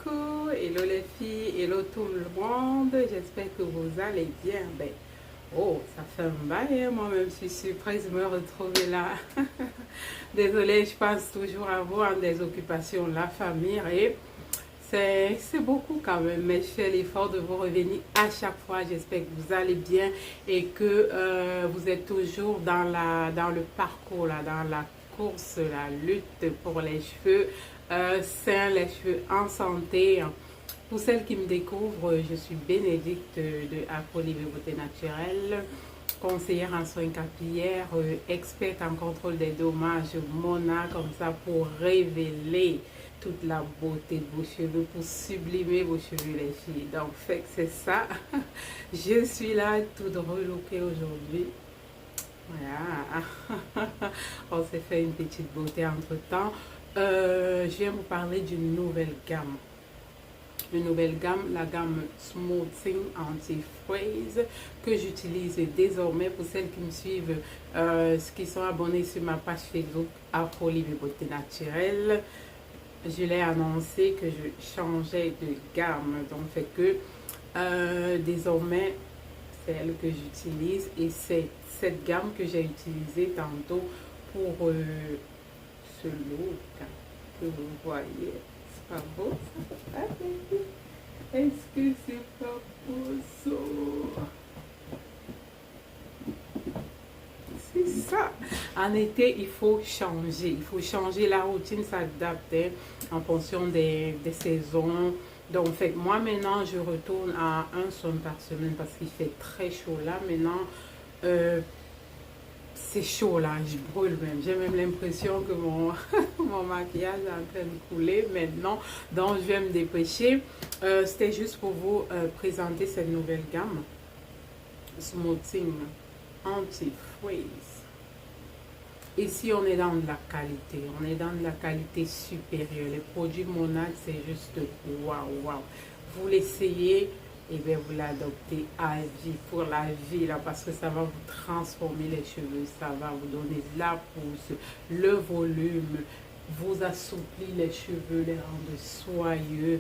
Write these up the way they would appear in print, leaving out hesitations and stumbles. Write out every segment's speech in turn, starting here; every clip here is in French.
coucou, hello les filles, hello tout le monde, j'espère que vous allez bien. Oh, ça fait un bail, hein, moi-même je suis surprise de me retrouver là. Désolée, je pense toujours à vous en des occupations, la famille, et c'est beaucoup quand même, mais je fais l'effort de vous revenir à chaque fois. J'espère que vous allez bien et que vous êtes toujours dans le parcours, là, dans la course, la lutte pour les cheveux sains, les cheveux en santé. Pour celles qui me découvrent, je suis Bénédicte de Afro-Live Beauté Naturelle, conseillère en soins capillaires, experte en contrôle des dommages, Mona, comme ça pour révéler toute la beauté de vos cheveux, pour sublimer vos cheveux les filles. Donc fait que c'est ça, je suis là toute relookée aujourd'hui. Voilà, on s'est fait une petite beauté entre temps. Je viens vous parler d'une nouvelle gamme. Une nouvelle gamme, la gamme Smoothing Anti-Freeze que j'utilise désormais pour celles qui me suivent, qui sont abonnés sur ma page Facebook Afro-Live Beauté Naturelle. Je l'ai annoncé que je changeais de gamme, donc fait que désormais c'est elle que j'utilise et c'est cette gamme que j'ai utilisée tantôt pour ce look que vous voyez. C'est pas beau ça? Est-ce que c'est pas beau ça? C'est ça. En été, il faut changer. Il faut changer la routine, s'adapter en fonction des saisons. Donc, fait, moi maintenant, je retourne à un soin par semaine parce qu'il fait très chaud là. Maintenant, c'est chaud là, je brûle même. J'ai même l'impression que mon, mon maquillage est en train de couler maintenant. Donc, je vais me dépêcher. C'était juste pour vous présenter cette nouvelle gamme. Smoothing Anti-Freeze. Ici, on est dans de la qualité. On est dans de la qualité supérieure. Les produits Monad, c'est juste waouh, waouh. Vous l'essayez et bien vous l'adoptez à vie, pour la vie, là, parce que ça va vous transformer les cheveux. Ça va vous donner la pousse, le volume, vous assouplir les cheveux, les rendre soyeux,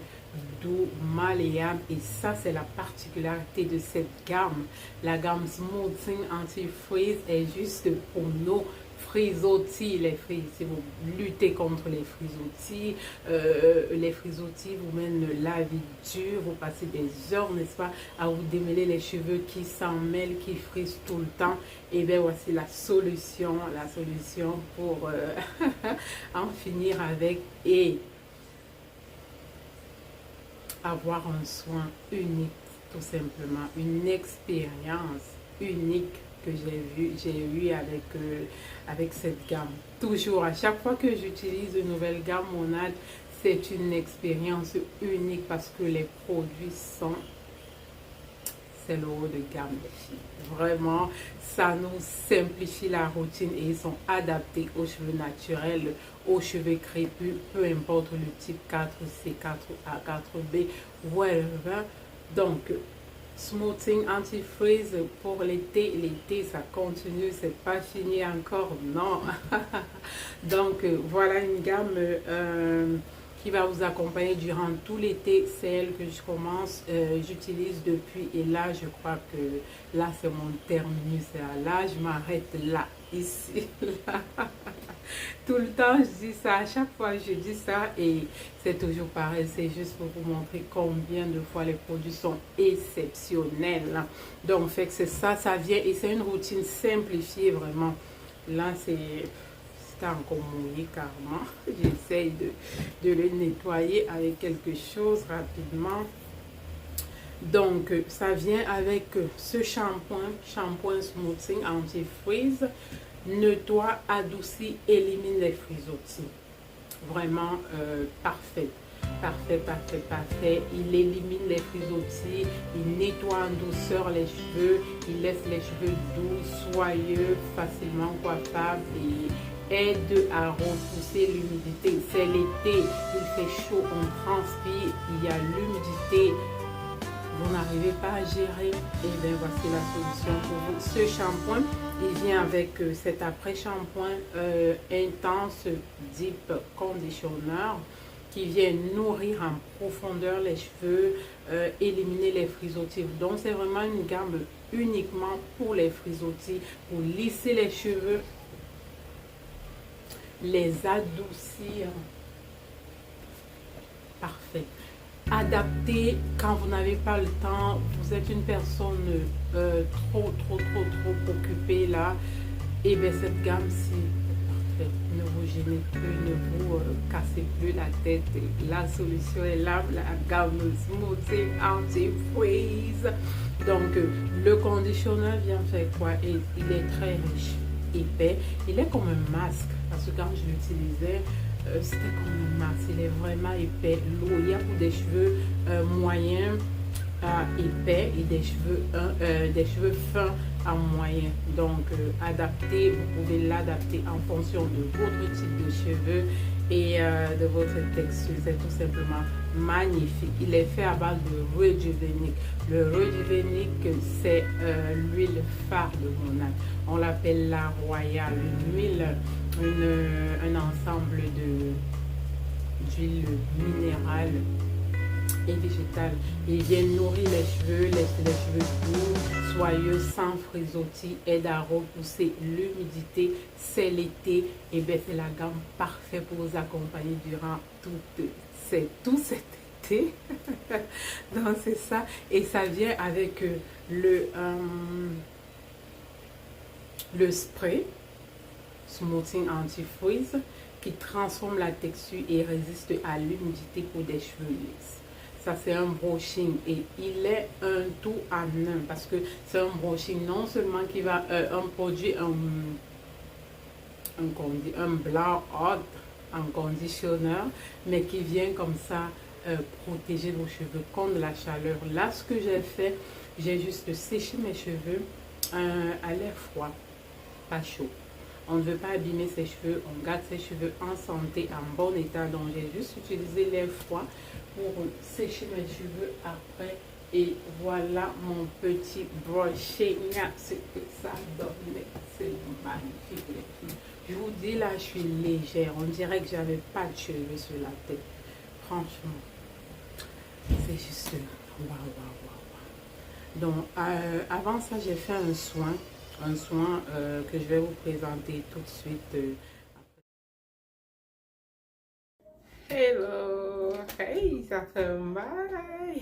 doux, malléables. Et ça, c'est la particularité de cette gamme. La gamme Smoothing Anti-Freeze est juste pour nos frisottis, les fris, si vous luttez contre les frisottis vous mènent la vie dure, vous passez des heures, n'est-ce pas, à vous démêler les cheveux qui s'en mêlent, qui frisent tout le temps. Et bien voici la solution pour en finir avec et avoir un soin unique, tout simplement, une expérience unique que j'ai eu avec cette gamme. Toujours, à chaque fois que j'utilise une nouvelle gamme Monad, c'est une expérience unique parce que les produits sont, c'est le haut de gamme des filles. Vraiment, ça nous simplifie la routine et ils sont adaptés aux cheveux naturels, aux cheveux crépus, peu importe le type 4C, 4A, 4B, whatever. Donc, Smoothing Anti-Freeze pour l'été. L'été, ça continue, c'est pas fini encore, non. Donc, voilà une gamme qui va vous accompagner durant tout l'été. C'est elle que je commence, j'utilise depuis. Et là, je crois que là, c'est mon terminus. Là, je m'arrête là, ici, là. Tout le temps, je dis ça, à chaque fois je dis ça et c'est toujours pareil. C'est juste pour vous montrer combien de fois les produits sont exceptionnels. Donc, fait que c'est ça, ça vient et c'est une routine simplifiée vraiment. Là, c'est encore mouillé carrément. J'essaye de le nettoyer avec quelque chose rapidement. Donc, ça vient avec ce shampoing Smoothing Anti-Freeze. Nettoie, adoucit, élimine les frisottis. Vraiment parfait. Parfait. Il élimine les frisottis, il nettoie en douceur les cheveux, il laisse les cheveux doux, soyeux, facilement coiffables et aide à repousser l'humidité. C'est l'été, il fait chaud, on transpire, il y a l'humidité. Vous n'arrivez pas à gérer, et bien voici la solution pour vous. Ce shampoing, il vient avec cet après-shampoing intense Deep Conditioner qui vient nourrir en profondeur les cheveux, éliminer les frisottis. Donc c'est vraiment une gamme uniquement pour les frisottis, pour lisser les cheveux, les adoucir. Parfait. Adapté quand vous n'avez pas le temps, vous êtes une personne trop occupée là, et bien cette gamme-ci, parfait. Ne vous gênez plus, ne vous cassez plus la tête. La solution est là, la gamme Smoothing Anti-Freeze. Donc le conditionneur vient faire quoi? Et il est très riche, épais. Il est comme un masque, parce que quand je l'utilisais, c'était comme un masque. Il est vraiment épais, lourd. Il y a pour des cheveux moyens à épais et des cheveux fins à moyen. Donc adapté, vous pouvez l'adapter en fonction de votre type de cheveux et de votre texture. C'est tout simplement magnifique. Il est fait à base de Rejuvenic. Le Rejuvenic, c'est l'huile phare de mon âme. On l'appelle la royale, une huile, un ensemble d'huile minérale et végétale. Il vient nourrir les cheveux doux, soyeux, sans frisottis, aide à repousser l'humidité. C'est l'été, et bien c'est la gamme parfaite pour vous accompagner durant tout cet été. Donc c'est ça, et ça vient avec le spray Smoothing Anti-Freeze qui transforme la texture et résiste à l'humidité pour des cheveux lisses. Ça c'est un brushing et il est un tout en un, parce que c'est un brushing non seulement qui va un produit, un blanc hot en conditionneur, mais qui vient comme ça protéger vos cheveux contre la chaleur. Là ce que j'ai fait, j'ai juste séché mes cheveux à l'air froid, pas chaud. On ne veut pas abîmer ses cheveux, on garde ses cheveux en santé, en bon état. Donc j'ai juste utilisé l'air froid pour sécher mes cheveux après. Et voilà mon petit brushing. Ce que ça donne, c'est magnifique les filles. Je vous dis là, je suis légère. On dirait que j'avais pas de cheveux sur la tête. Franchement, c'est juste waouh, waouh, waouh. Donc avant ça, j'ai fait un soin que je vais vous présenter tout de suite. Hello, hey, ça fait un bail.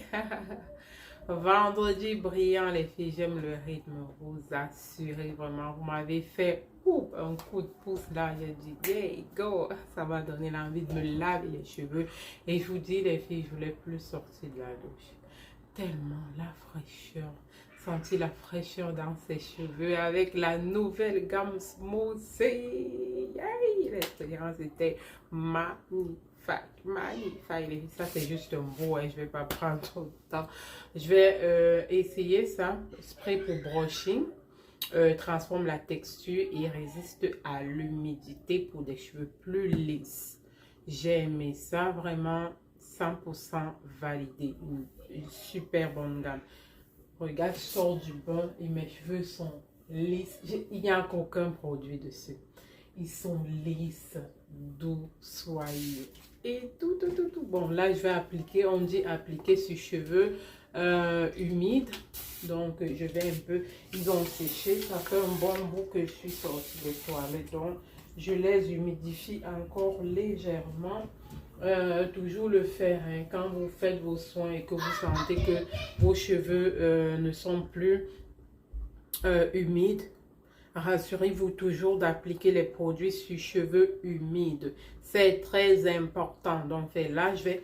Vendredi brillant, les filles, j'aime le rythme, vous assurez vraiment. Vous m'avez fait un coup de pouce là, j'ai dit, yeah, go, ça va donner l'envie de me laver les cheveux. Et je vous dis, les filles, je voulais plus sortir de la douche. Tellement la fraîcheur. Sentir la fraîcheur dans ses cheveux avec la nouvelle gamme Smoothing. Hey, l'expérience était magnifique. Magnifique. Ça, c'est juste un beau. Je vais pas prendre trop de temps. Je vais essayer ça. Spray pour brushing. Transforme la texture et résiste à l'humidité pour des cheveux plus lisses. J'ai aimé ça, vraiment 100% validé. Une super bonne gamme. Regarde, je sors du bain et mes cheveux sont lisses. Il n'y a encore aucun produit dessus. Ils sont lisses, doux, soyeux. Et tout. Bon, là, je vais appliquer. On dit appliquer sur cheveux humides. Donc, je vais un peu... Ils ont séché. Ça fait un bon bout que je suis sortie des toilettes. Donc, je les humidifie encore légèrement. Toujours le faire hein, quand vous faites vos soins et que vous sentez que vos cheveux ne sont plus humides, rassurez-vous toujours d'appliquer les produits sur cheveux humides. C'est très important. Donc là, je vais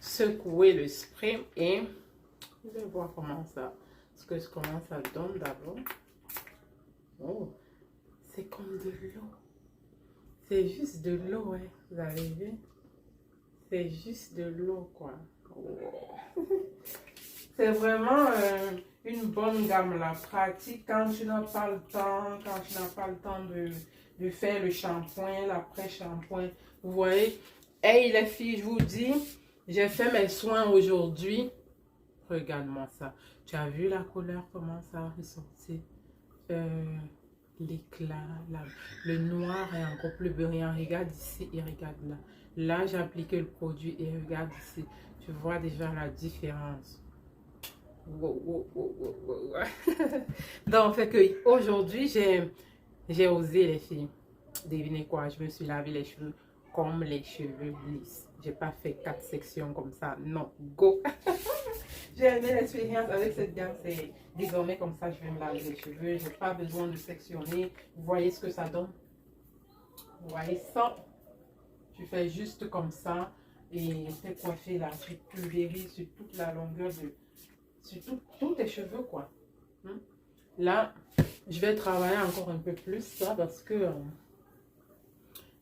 secouer le spray et je vais voir comment ça donne d'abord. Oh, c'est comme de l'eau. C'est juste de l'eau, hein. Vous avez vu? C'est juste de l'eau, quoi. Wow. C'est vraiment une bonne gamme, la pratique. Quand tu n'as pas le temps, de faire le shampoing, l'après-shampoing. Vous voyez? Hey, les filles, je vous dis, j'ai fait mes soins aujourd'hui. Regarde-moi ça. Tu as vu la couleur, comment ça a ressorti? L'éclat, le noir est encore plus brillant. Regarde ici et regarde là. Là, j'ai appliqué le produit et regarde ici. Tu vois déjà la différence. Wow, wow, wow, wow, wow. Donc, fait que aujourd'hui, j'ai osé, les filles. Devinez quoi? Je me suis lavé les cheveux comme les cheveux lisses. J'ai pas fait 4 sections comme ça. Non, go! J'ai aimé l'expérience avec cette gamme. C'est désormais comme ça, je vais me laver les cheveux. J'ai pas besoin de sectionner. Vous voyez ce que ça donne? Vous voyez ça? Tu fais juste comme ça et t'es coiffé là. Tu pulvérises sur toute la longueur de... sur tous tes cheveux, quoi. Là, je vais travailler encore un peu plus ça parce que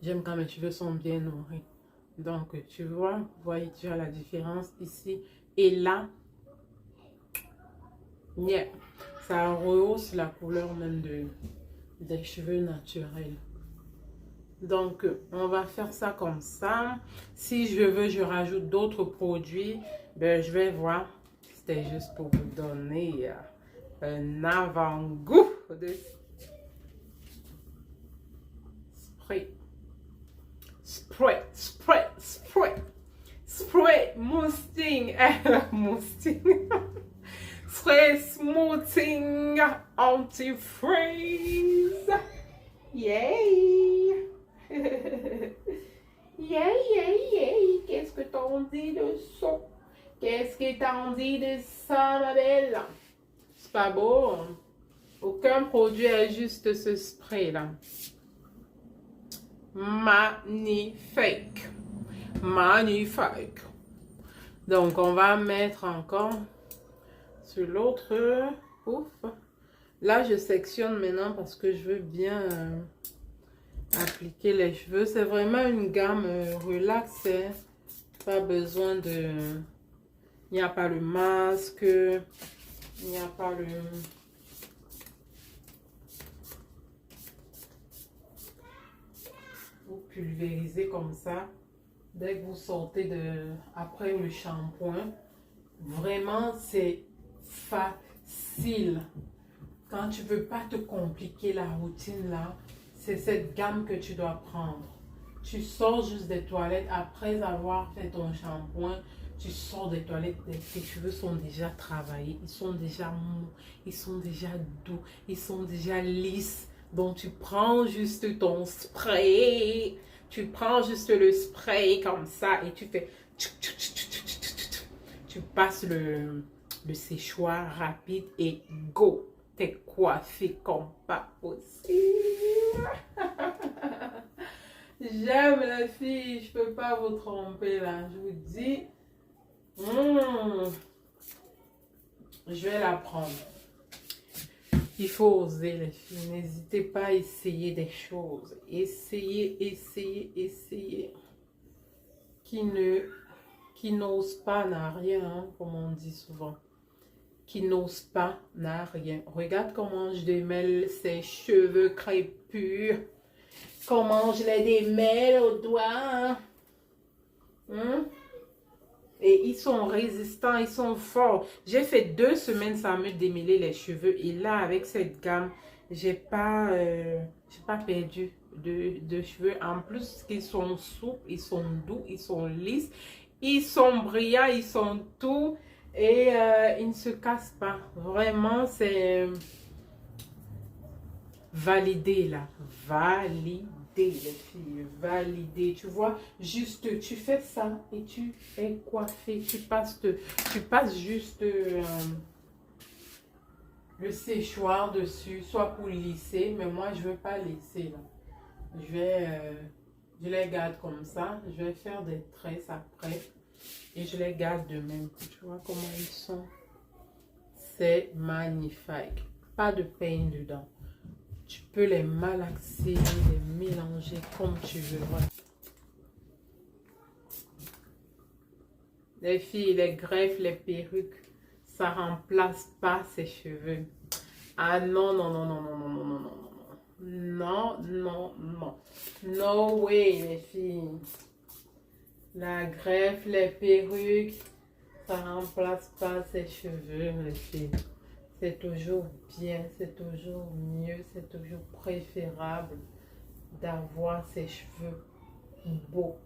j'aime quand mes cheveux sont bien nourris. Donc, tu vois, vous voyez, tu as la différence ici et là. Yeah. Ça rehausse la couleur même des cheveux naturels. Donc, on va faire ça comme ça. Si je veux, je rajoute d'autres produits. Ben, je vais voir. C'était juste pour vous donner un avant-goût de spray. Spray, spray, spray. Spray, mousting. Mousting. Spray, smoothing, anti-freeze. Yay! Yay, yay, yay! Qu'est-ce que t'en dis de ça? Qu'est-ce que t'en dis de ça, ma belle? C'est pas beau, hein? Aucun produit est juste ce spray-là. Magnifique! Magnifique! Donc, on va mettre encore sur l'autre. Ouf! Là, je sectionne maintenant parce que je veux bien appliquer les cheveux. C'est vraiment une gamme relax. Hein? Pas besoin de... Il n'y a pas le masque. Il n'y a pas le... Vous pulvérisez comme ça. Dès que vous sortez après le shampoing. Vraiment, c'est facile. Quand tu veux pas te compliquer la routine là, c'est cette gamme que tu dois prendre. Tu sors juste des toilettes après avoir fait ton shampoing. Tu sors des toilettes, tes cheveux sont déjà travaillés, ils sont déjà mous, ils sont déjà doux, ils sont déjà lisses. Donc tu prends juste ton spray, tu prends juste le spray comme ça et tu fais... Tu passes le séchoir rapide et go! T'es coiffé comme pas possible. J'aime la fille, je peux pas vous tromper là. Je vous dis, je vais la prendre. Il faut oser les filles. N'hésitez pas à essayer des choses. Essayez, essayez, essayez. Qui n'ose pas n'a rien, hein, comme on dit souvent. Qui n'ose pas n'a rien. Regarde comment je démêle ses cheveux crépus. Comment je les démêle aux doigts. Et ils sont résistants, ils sont forts. J'ai fait 2 semaines sans me démêler les cheveux. Et là, avec cette gamme, j'ai pas perdu de cheveux. En plus, ils sont souples, ils sont doux, ils sont lisses. Ils sont brillants, ils sont tout. Et ils ne se cassent pas. Vraiment, c'est validé là. Validé les filles. Validé. Tu vois, juste tu fais ça et tu es coiffé. Tu passes juste le séchoir dessus. Soit pour lisser. Mais moi, je ne veux pas lisser là. Je les garde comme ça. Je vais faire des tresses après. Et je les garde de même. Tu vois comment ils sont. C'est magnifique. Pas de peine dedans. Tu peux les malaxer, les mélanger comme tu veux. Voilà. Les filles, les greffes, les perruques, ça remplace pas ses cheveux. Ah non, non, non, non, non, non, non, non, non, non, non, non. No way, les filles. La greffe, les perruques, ça remplace pas ses cheveux, les filles. C'est toujours bien, c'est toujours mieux, c'est toujours préférable d'avoir ses cheveux beaux.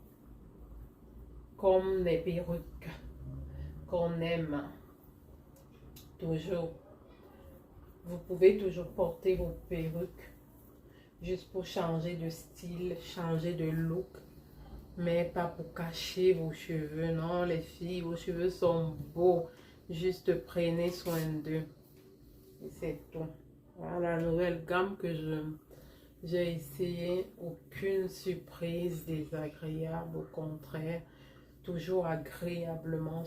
comme les perruques qu'on aime toujours. Vous pouvez toujours porter vos perruques juste pour changer de style, changer de look, mais pas pour cacher vos cheveux. Non, les filles, vos cheveux sont beaux. Juste prenez soin d'eux. Et c'est tout. Voilà la nouvelle gamme que j'ai essayé. Aucune surprise désagréable, au contraire. Toujours agréablement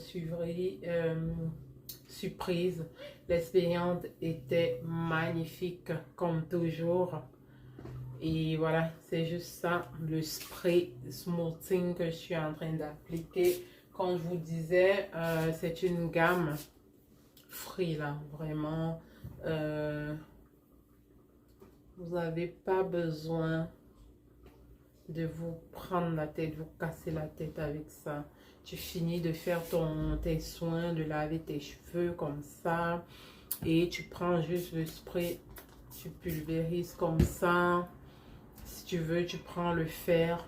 surprise. L'expérience était magnifique comme toujours. Et voilà, c'est juste ça, le spray smoothing que je suis en train d'appliquer. Comme je vous disais, c'est une gamme free là, vraiment. Vous n'avez pas besoin de vous prendre la tête, vous casser la tête avec ça. Tu finis de faire tes soins, de laver tes cheveux comme ça. Et tu prends juste le spray, tu pulvérises comme ça. Si tu veux, tu prends le fer,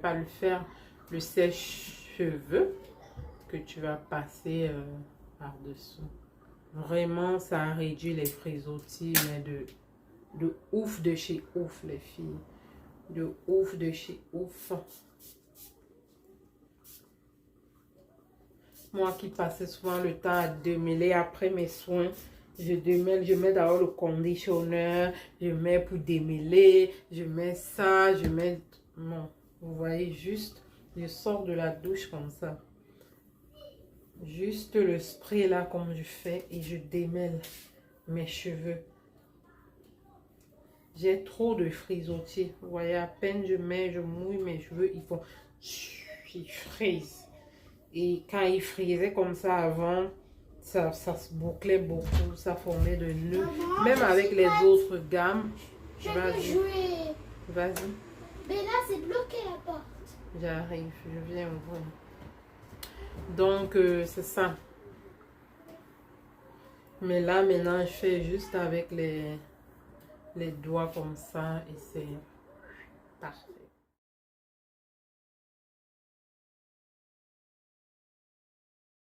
pas le fer, le sèche-cheveux que tu vas passer par-dessous. Vraiment, ça réduit les frisottis, mais de ouf de chez ouf, les filles. De ouf de chez ouf. Moi qui passais souvent le temps à démêler après mes soins, je démêle, je mets d'abord le conditionneur, je mets pour démêler, je mets ça, je mets... Non, vous voyez juste, je sors de la douche comme ça. Juste le spray là comme je fais et je démêle mes cheveux. J'ai trop de frisottis. Vous voyez, à peine je mouille mes cheveux, ils font... Ils frisent. Et quand ils frisaient comme ça avant, ça se bouclait beaucoup, ça formait de nœuds. Même avec les autres gammes. Vas-y. Vas-y. Mais là, c'est bloqué la porte. J'arrive, je viens ouvrir. Donc, c'est ça. Mais là, maintenant, je fais juste avec les doigts comme ça et c'est parfait.